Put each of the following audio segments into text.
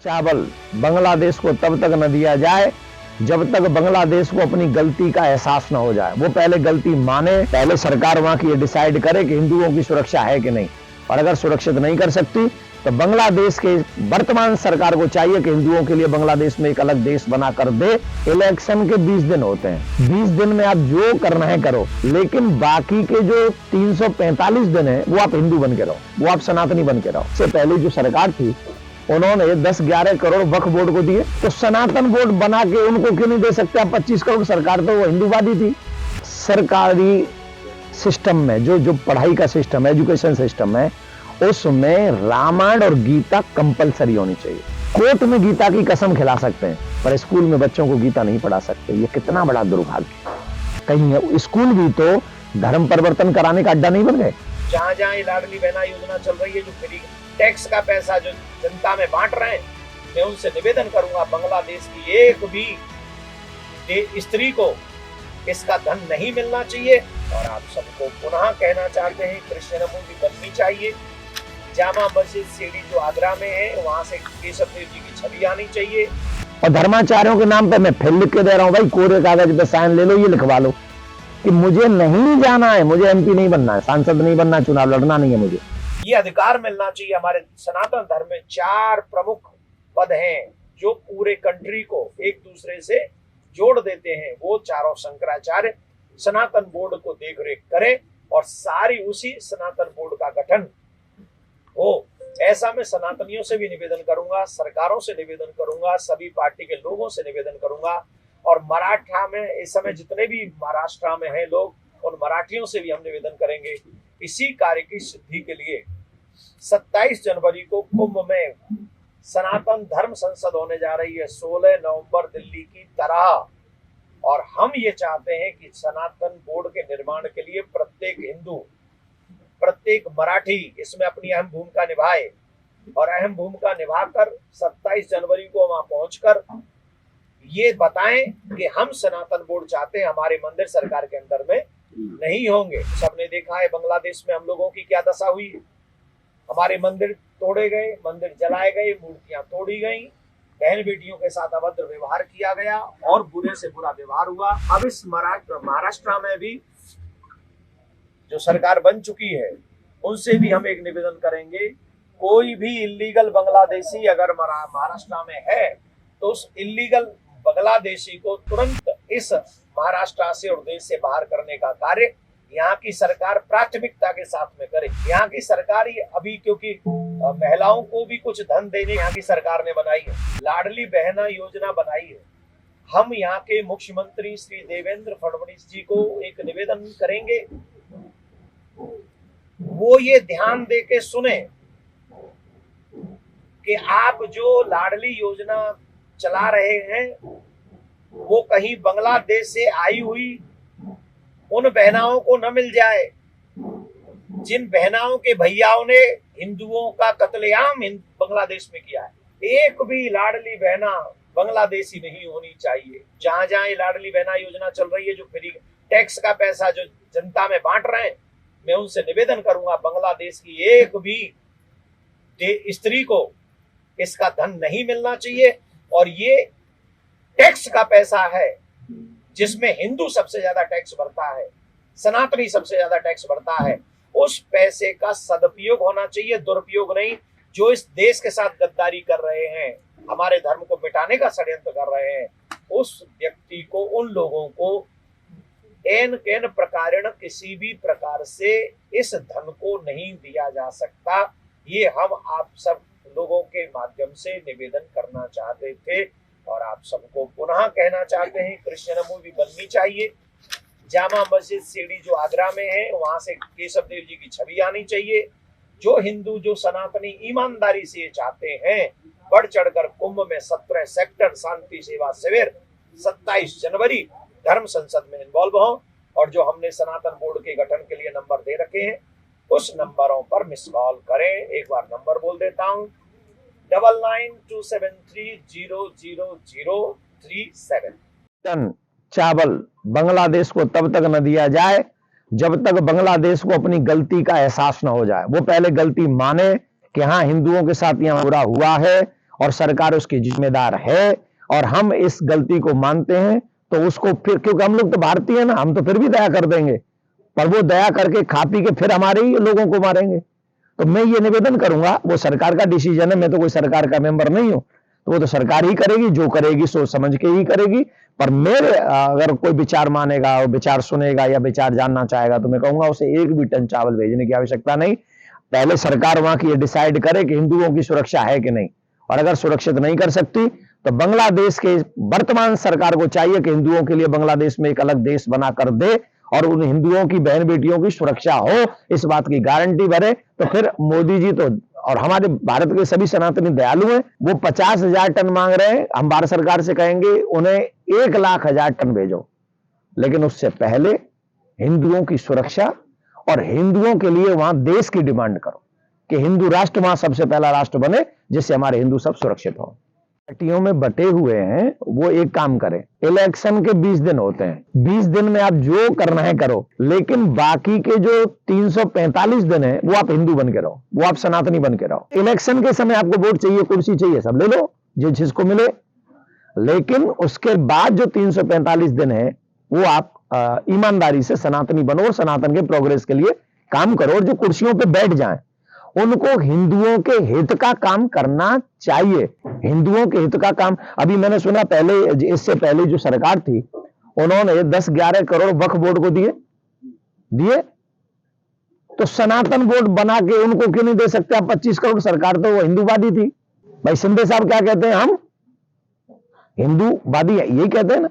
चावल बांग्लादेश को तब तक न दिया जाए जब तक बांग्लादेश को अपनी गलती का एहसास न हो जाए। वो पहले गलती माने, पहले सरकार वहां की ये डिसाइड करे कि हिंदुओं की सुरक्षा है कि नहीं, और अगर सुरक्षित नहीं कर सकती तो बांग्लादेश के वर्तमान सरकार को चाहिए कि हिंदुओं के लिए बांग्लादेश में एक अलग देश बना कर दे। इलेक्शन के 20 दिन होते हैं, 20 दिन में आप जो करना है करो, लेकिन बाकी के जो 345 दिन है वो आप हिंदू बन के रहो, वो आप सनातनी बन के रहो। इससे पहले जो सरकार थी उन्होंने 10-11 करोड़ वक्फ बोर्ड को दिए, तो सनातन बोर्ड बना के उनको क्यों नहीं दे सकते आप 25 करोड़? सरकार तो वो हिंदूवादी थी। सरकारी सिस्टम में जो पढ़ाई का सिस्टम है, एजुकेशन सिस्टम है, उसमें रामायण और गीता कंपलसरी होनी चाहिए। कोर्ट में गीता की कसम खिला सकते हैं पर स्कूल में बच्चों को गीता नहीं पढ़ा सकते। ये कितना बड़ा दुर्भाग्य। कहीं स्कूल भी तो धर्म परिवर्तन कराने का अड्डा नहीं बन गए। जहाँ जहाँ ये लाडली बहना योजना चल रही है, जो फ्री टैक्स का पैसा जो जनता में बांट रहे हैं, मैं उनसे निवेदन करूंगा बांग्लादेश की एक भी स्त्री को इसका धन नहीं मिलना चाहिए। और आप सबको पुनः कहना चाहते हैं क्रिश्चियन मूवी बननी चाहिए। जामा मस्जिद सीढ़ी जो आगरा में है, वहां से केशव देव जी की छवि आनी चाहिए। और धर्माचार्यों के नाम पे मैं फिर लिख के दे रहा हूँ, भाई कोरे कागज पे साइन ले लो, ये लिखवा लो कि मुझे नहीं जाना है, मुझे एमपी नहीं बनना है, सांसद नहीं बनना, चुनाव लड़ना नहीं है मुझे। ये अधिकार मिलना चाहिए। हमारे सनातन धर्म में 4 प्रमुख पद हैं जो पूरे कंट्री को एक दूसरे से जोड़ देते हैं। वो चारों शंकराचार्य सनातन बोर्ड को देख रेख करे और सारी उसी सनातन बोर्ड का गठन हो। ऐसा मैं सनातनियों से भी निवेदन करूंगा, सरकारों से निवेदन करूंगा, सभी पार्टी के लोगों से निवेदन करूंगा। और मराठा में इस समय जितने भी महाराष्ट्र में हैं लोग, उन मराठियों से भी हम निवेदन करेंगे इसी कार्य की सिद्धि के लिए 27 जनवरी को कुंभ में सनातन धर्म संसद होने जा रही है, 16 नवंबर दिल्ली की तरह। और हम ये चाहते हैं कि सनातन बोर्ड के निर्माण के लिए प्रत्येक हिंदू, प्रत्येक मराठी इसमें अपनी अहम भूमिका निभाए। और अहम भूमिका निभाकर 27 जनवरी को वहां पहुंचकर ये बताएं कि हम सनातन बोर्ड चाहते हैं, हमारे मंदिर सरकार के अंदर में नहीं होंगे। सबने देखा है बांग्लादेश में हम लोगों की क्या दशा हुई। हमारे मंदिर तोड़े गए, मंदिर जलाए गए, मूर्तियां तोड़ी गई, बहन बेटियों के साथ अभद्र व्यवहार किया गया और बुरे से बुरा व्यवहार हुआ। अब इस महाराष्ट्र में भी जो सरकार बन चुकी है, उनसे भी हम एक निवेदन करेंगे, कोई भी इल्लीगल बांग्लादेशी अगर महाराष्ट्र में है तो उस इल्लीगल बांग्लादेशी को तुरंत इस महाराष्ट्र से और देश से बाहर करने का कार्य यहाँ की सरकार प्राथमिकता के साथ में करे। यहाँ की सरकार अभी क्योंकि महिलाओं को भी कुछ धन देने यहाँ की सरकार ने बनाई है, लाडली बहना योजना बनाई है। हम यहाँ के मुख्यमंत्री श्री देवेंद्र फडणवीस जी को एक निवेदन करेंगे, वो ये ध्यान दे के सुने कि आप जो लाडली योजना चला रहे हैं वो कहीं बांग्लादेश से आई हुई उन बहनाओं को न मिल जाए जिन बहनाओं के भैयाओं ने हिंदुओं का कत्लेआम बांग्लादेश में किया है। एक भी लाडली बहना बांग्लादेशी नहीं होनी चाहिए। जहां जहां ये लाडली बहना योजना चल रही है, जो फ्री टैक्स का पैसा जो जनता में बांट रहे हैं, मैं उनसे निवेदन करूंगा बांग्लादेश की एक भी स्त्री को इसका धन नहीं मिलना चाहिए। और ये टैक्स का पैसा है जिसमें हिंदू सबसे ज्यादा टैक्स भरता है, सनातनी सबसे ज्यादा टैक्स भरता है, उस पैसे का सदुपयोग होना चाहिए, दुरुपयोग नहीं। जो इस देश के साथ गद्दारी कर रहे हैं, हमारे धर्म को मिटाने का षड्यंत्र कर रहे हैं, उस व्यक्ति को, उन लोगों को एन प्रकारेण किसी भी प्रकार से इस धन को नहीं दिया जा सकता। ये हम आप सब लोगों के माध्यम से निवेदन करना चाहते थे और आप सबको पुनः कहना चाहते हैं क्रिश्चियन मूवी बननी चाहिए। जामा मस्जिद सीढ़ी जो आगरा में है, वहां से केशव देव जी की छवि आनी चाहिए। जो हिंदू, जो सनातनी ईमानदारी से चाहते हैं, बढ़ चढ़कर कुंभ में 17 सेक्टर शांति सेवा शिविर 27 जनवरी धर्म संसद में इन्वॉल्व हो। और जो हमने सनातन बोर्ड के गठन के लिए नंबर दे रखे हैं, उस नंबरों पर मिस कॉल करें। एक बार नंबर बोल देता हूं, 9927300037। टन चावल बांग्लादेश को तब तक न दिया जाए जब तक बांग्लादेश को अपनी गलती का एहसास न हो जाए। वो पहले गलती माने कि हाँ हिंदुओं के साथ यहाँ बुरा हुआ है और सरकार उसकी जिम्मेदार है और हम इस गलती को मानते हैं, तो उसको फिर, क्योंकि हम लोग तो भारतीय हैं ना, हम तो फिर भी दया कर देंगे, पर वो दया करके खा पी के फिर हमारे ही लोगों को मारेंगे। तो मैं ये निवेदन करूंगा, वो सरकार का डिसीजन है, मैं तो कोई सरकार का मेंबर नहीं हूं, तो वो तो सरकार ही करेगी, जो करेगी सोच समझ के ही करेगी। पर मेरे अगर कोई विचार मानेगा, विचार सुनेगा या विचार जानना चाहेगा, तो मैं कहूंगा उसे एक भी टन चावल भेजने की आवश्यकता नहीं। पहले सरकार वहां की ये डिसाइड करे कि हिंदुओं की सुरक्षा है कि नहीं, और अगर सुरक्षित नहीं कर सकती तो बांग्लादेश के वर्तमान सरकार को चाहिए कि हिंदुओं के लिए बांग्लादेश में एक अलग देश बनाकर दे और उन हिंदुओं की बहन बेटियों की सुरक्षा हो, इस बात की गारंटी भरे। तो फिर मोदी जी तो और हमारे भारत के सभी सनातनी दयालु हैं, वो 50,000 टन मांग रहे हैं, हम भारत सरकार से कहेंगे उन्हें 1,00,000 टन भेजो, लेकिन उससे पहले हिंदुओं की सुरक्षा और हिंदुओं के लिए वहां देश की डिमांड करो कि हिंदू राष्ट्र वहां सबसे पहला राष्ट्र बने, जिससे हमारे हिंदू सब सुरक्षित हो। पार्टियों में बटे हुए हैं, वो एक काम करें, इलेक्शन के 20 दिन होते हैं, 20 दिन में आप जो करना है करो, लेकिन बाकी के जो 345 दिन है वो आप हिंदू बन के रहो, वो आप सनातनी बन के रहो। इलेक्शन के समय आपको वोट चाहिए, कुर्सी चाहिए, सब ले लो जो जिसको मिले, लेकिन उसके बाद जो 345 दिन है वो आप ईमानदारी से सनातनी बनो और सनातन के प्रोग्रेस के लिए काम करो, और जो कुर्सियों पे बैठ जाएं उनको हिंदुओं के हित का काम करना चाहिए। हिंदुओं के हित का काम, अभी मैंने सुना पहले, इससे पहले जो सरकार थी उन्होंने 10-11 करोड़ वक्फ बोर्ड को दिए, तो सनातन बोर्ड बना के उनको क्यों नहीं दे सकते आप 25 करोड़? सरकार तो वो हिंदूवादी थी भाई। शिंदे साहब क्या कहते हैं, हम हिंदूवादी यही कहते हैं ना।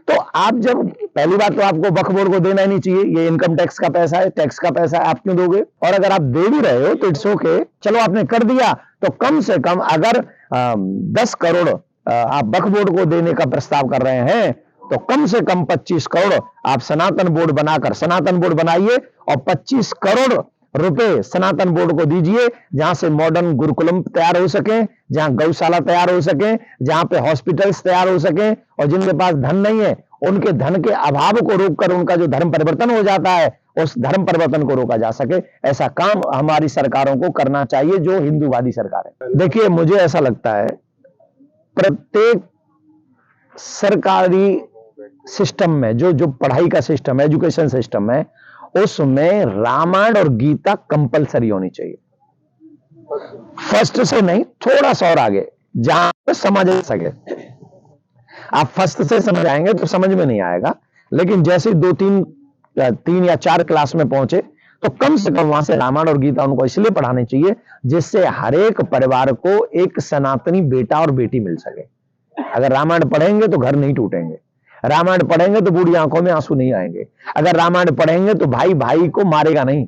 तो आप जब, पहली बात तो आपको वक्फ बोर्ड को देना ही नहीं चाहिए, ये इनकम टैक्स का पैसा है, टैक्स का पैसा है, आप क्यों दोगे? और अगर आप दे भी रहे हो तो इट्स ओके, चलो आपने कर दिया, तो कम से कम अगर 10 करोड़ आप वक्फ बोर्ड को देने का प्रस्ताव कर रहे हैं, तो कम से कम 25 करोड़ आप सनातन बोर्ड बनाकर सनातन बोर्ड बनाइए और 25 करोड़ रुपए सनातन बोर्ड को दीजिए, जहां से मॉडर्न गुरुकुलम तैयार हो सके, जहां गौशाला तैयार हो सके, जहां पे हॉस्पिटल्स तैयार हो सके, और जिनके पास धन नहीं है उनके धन के अभाव को रोककर उनका जो धर्म परिवर्तन हो जाता है उस धर्म परिवर्तन को रोका जा सके। ऐसा काम हमारी सरकारों को करना चाहिए, जो हिंदूवादी सरकार है। देखिए, मुझे ऐसा लगता है प्रत्येक सरकारी सिस्टम में जो पढ़ाई का सिस्टम है, एजुकेशन सिस्टम है, उसमें रामायण और गीता कंपलसरी होनी चाहिए। फर्स्ट से नहीं, थोड़ा सा और आगे, जहां पे समझ सके। आप फर्स्ट से समझ आएंगे तो समझ में नहीं आएगा, लेकिन जैसे 3 या 4 क्लास में पहुंचे तो कम से कम वहां से रामायण और गीता उनको इसलिए पढ़ानी चाहिए जिससे हर एक परिवार को एक सनातनी बेटा और बेटी मिल सके। अगर रामायण पढ़ेंगे तो घर नहीं टूटेंगे, रामायण पढ़ेंगे तो बूढ़ी आंखों में आंसू नहीं आएंगे, अगर रामायण पढ़ेंगे तो भाई भाई को मारेगा नहीं,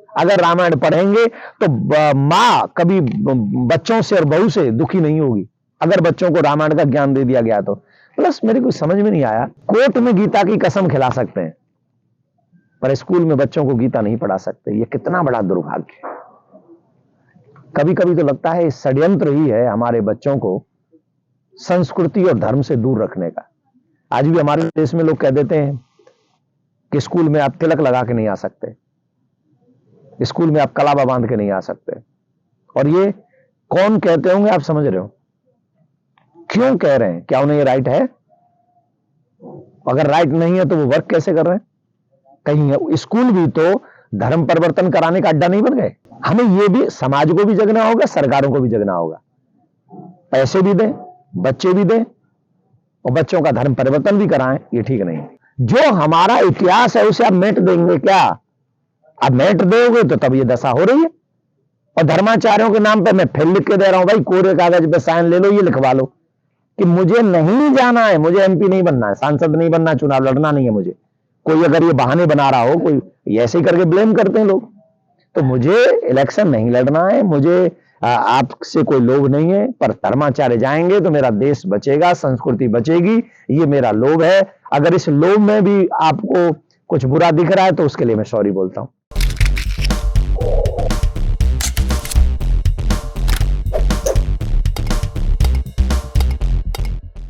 अगर रामायण पढ़ेंगे तो माँ कभी बच्चों से और बहू से दुखी नहीं होगी, अगर बच्चों को रामायण का ज्ञान दे दिया गया तो। प्लस मेरे को समझ में नहीं आया, कोर्ट में गीता की कसम खिला सकते हैं पर स्कूल में बच्चों को गीता नहीं पढ़ा सकते, ये कितना बड़ा दुर्भाग्य है। कभी कभी तो लगता है षड्यंत्र ही है हमारे बच्चों को संस्कृति और धर्म से दूर रखने का। आज भी हमारे देश में लोग कह देते हैं कि स्कूल में आप तिलक लगा के नहीं आ सकते, स्कूल में आप कलावा बांध के नहीं आ सकते, और ये कौन कहते होंगे आप समझ रहे हो? क्यों कह रहे हैं? क्या उन्हें ये राइट है? अगर राइट नहीं है तो वो वर्क कैसे कर रहे हैं? कहीं स्कूल भी तो धर्म परिवर्तन कराने का अड्डा नहीं बन गए। हमें ये भी, समाज को भी जगना होगा, सरकारों को भी जगना होगा, पैसे भी दें, बच्चे भी दें और बच्चों का धर्म परिवर्तन भी कराएं, ये ठीक नहीं है। जो हमारा इतिहास है उसे आप मेट देंगे क्या? आप मेट दोगे तो तब ये दशा हो रही है। और धर्माचार्यों के नाम पे मैं फिर लिख के दे रहा हूं, भाई कोरे कागज पे साइन ले लो, ये लिखवा लो कि मुझे नहीं जाना है, मुझे एमपी नहीं बनना है, सांसद नहीं बनना, चुनाव लड़ना नहीं है मुझे। कोई अगर ये बहाने बना रहा हो, कोई ऐसे ही करके ब्लेम करते हैं लोग, तो मुझे इलेक्शन नहीं लड़ना है, मुझे आपसे कोई लोभ नहीं है, पर धर्माचार्य जाएंगे तो मेरा देश बचेगा, संस्कृति बचेगी, ये मेरा लोभ है। अगर इस लोभ में भी आपको कुछ बुरा दिख रहा है तो उसके लिए मैं सॉरी बोलता हूं।